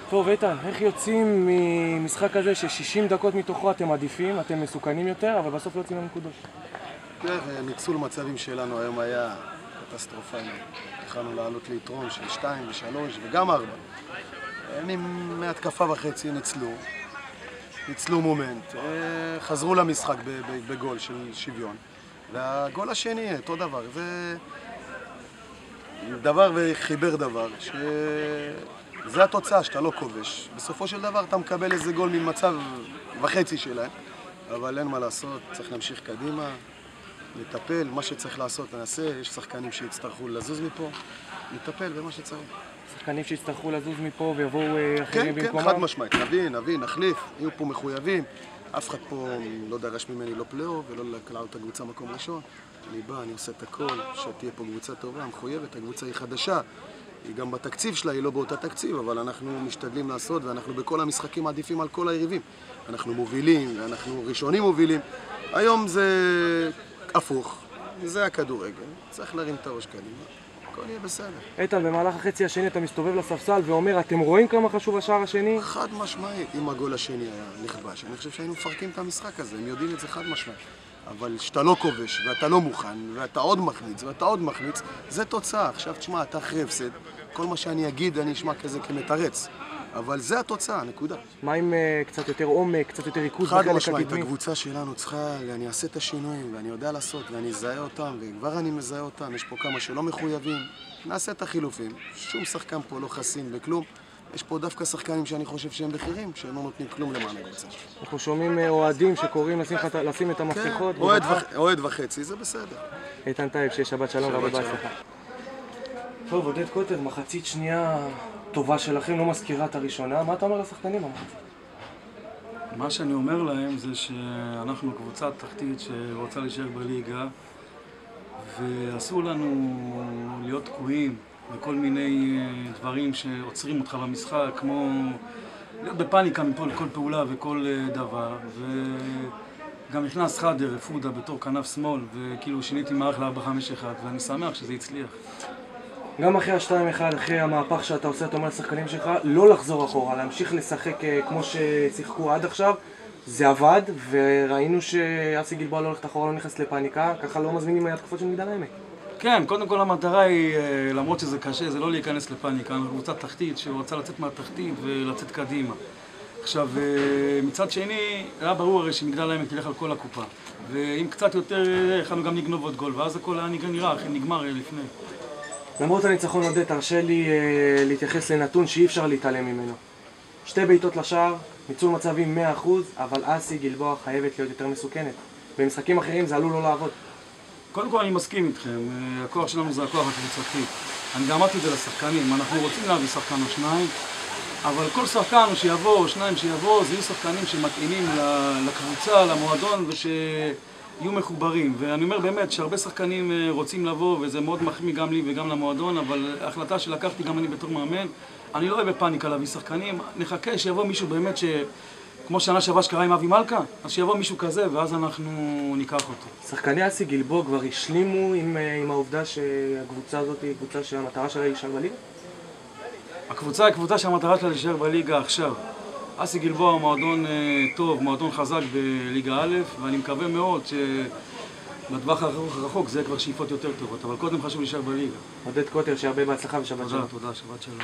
טוב, איתן, איך יוצאים ממשחק כזה ש60 דקות מתוכו אתם עדיפים, אתם מסוכנים יותר, אבל בסוף לא יוצאים לנקודות? ניצול מצבים שלנו היום היה קטסטרופלי. התחלנו לעלות ליתרון של 2 ו3 וגם 4. מהתקפה וחצי ניצלו מומנט, חזרו למשחק בגול של שוויון. והגול השני, אותו דבר, זה דבר וחיבר דבר, שזה התוצאה שאתה לא כובש. בסופו של דבר אתה מקבל איזה גול ממצב וחצי שלהם, אבל אין מה לעשות, צריך להמשיך קדימה, לטפל, מה שצריך לעשות נעשה, יש שחקנים שיצטרכו לזוז מפה, לטפל במה שצריך. שחקנים שיצטרכו לזוז מפה ויבואו אחרים במקומם? כן, חד משמעית, נביא, נחליף, יהיו פה מחויבים, אף אחד פה לא דרש ממני לא פלייאוף ולא לקלע את הקבוצה מקום ראשון. אני בא, אני עושה את הכל, שתהיה פה קבוצה טובה, מחויבת, הקבוצה היא חדשה, היא גם בתקציב שלה, היא לא באותה תקציב, אבל אנחנו משתדלים לעשות ואנחנו בכל המשחקים עדיפים על כל היריבים. אנחנו מובילים, ואנחנו ראשונים מובילים. היום זה הפוך, זה הכדורגל, צריך להרים את הראש קדימה, הכל יהיה בסדר. איתן, במהלך החצי השני אתה מסתובב לספסל ואומר, אתם רואים כמה חשוב השער השני? חד משמעית, אם הגול השני היה נכבש, אני חושב שהיינו מפרקים את המשחק הזה, הם יודעים את זה חד משמעית. אבל שאתה לא כובש, ואתה לא מוכן, ואתה עוד מחמיץ, ואתה עוד מחמיץ, זה תוצאה. עכשיו תשמע, אתה אחרי הפסד, כל מה שאני אגיד אני אשמע כזה כמתרץ. אבל זה התוצאה, נקודה. מה עם קצת יותר עומק, קצת יותר ריכוז חד בחלק משמעית, הקדמי? הקבוצה שלנו צריכה, אני אעשה את השינויים, ואני יודע לעשות, ואני אזהה אותם, וכבר אני מזהה אותם, יש פה כמה שלא מחויבים, נעשה את החילופים. שום שחקן פה לא חסין בכלום. יש פה דווקא שחקנים שאני חושב שהם בכירים, שהם לא נותנים כלום למען הקבוצה. אנחנו שומעים אוהדים שקוראים לשים את המפתחות. כן, אוהד וחצי, זה בסדר. איתן טייב, שיהיה שבת שלום והרבה בהצלחה. טוב, עודד קוטר, מחצית שנייה טובה שלכם, לא מזכירה את הראשונה. מה אתה אומר לשחקנים במחצית? מה שאני אומר להם זה שאנחנו קבוצה תחתית שרוצה להישאר בליגה, ואסור לנו להיות תקועים וכל מיני דברים שעוצרים אותך במשחק, כמו להיות בפאניקה מכל פעולה וכל דבר. וגם נכנס חדר, פודה, בתור כנף שמאל, וכאילו שיניתי מערך ל-4-5-1, ואני שמח שזה הצליח. גם אחרי ה-2-1, אחרי המהפך שאתה עושה, אתה אומר לשחקנים שלך, לא לחזור אחורה, להמשיך לשחק כמו ששיחקו עד עכשיו. זה עבד, וראינו שאסי גלבוע לא הולכת אחורה, לא נכנס לפאניקה, ככה לא מזמינים התקפות של מגדל העמק. כן, קודם כל המטרה היא, למרות שזה קשה, זה לא להיכנס לפאניקה. אנחנו קבוצה תחתית שרוצה לצאת מהתחתית ולצאת קדימה. עכשיו, מצד שני, היה ברור הרי שמגדל העמק תלך על כל הקופה. ואם קצת יותר, יכולנו גם לגנוב עוד גול, ואז הכל היה נראה, נגמר לפני. למרות הניצחון עודד, תרשה לי להתייחס לנתון שאי אפשר להתעלם ממנו. 2 בעיטות לשער, ניצול מצבים 100%, אבל אסי גלבוע חייבת להיות יותר מסוכנת. במשחקים אחרים זה עלול לא לעבוד. קודם כל אני מסכים איתכם, הכוח שלנו זה הכוח הקבוצתי. אני גם אמרתי את זה לשחקנים, אנחנו רוצים להביא שחקן או שניים, אבל כל שחקן שיבוא או שניים שיבוא, זה יהיו שחקנים שמתאימים לקבוצה, למועדון, ושיהיו מחוברים. ואני אומר באמת שהרבה שחקנים רוצים לבוא, וזה מאוד מחמיא גם לי וגם למועדון, אבל ההחלטה שלקחתי גם אני בתור מאמן, אני לא אוהב בפאניקה להביא שחקנים, נחכה שיבוא מישהו באמת כמו שנה שעברה שקרה עם אבי מלכה, אז שיבוא מישהו כזה ואז אנחנו ניקח אותו. שחקני אסי גלבוע כבר השלימו עם העובדה שהקבוצה הזאת היא קבוצה שהמטרה שלה היא להישאר בליגה? הקבוצה היא קבוצה שהמטרה שלה להישאר בליגה עכשיו. אסי גלבוע הוא מועדון טוב, מועדון חזק בליגה א', ואני מקווה מאוד שבטווח הרחוק זה כבר שאיפות יותר טובות, אבל קודם חשוב להישאר בליגה. עודד קוטר, שהרבה בהצלחה ושבת שלום. תודה, שבת שלום.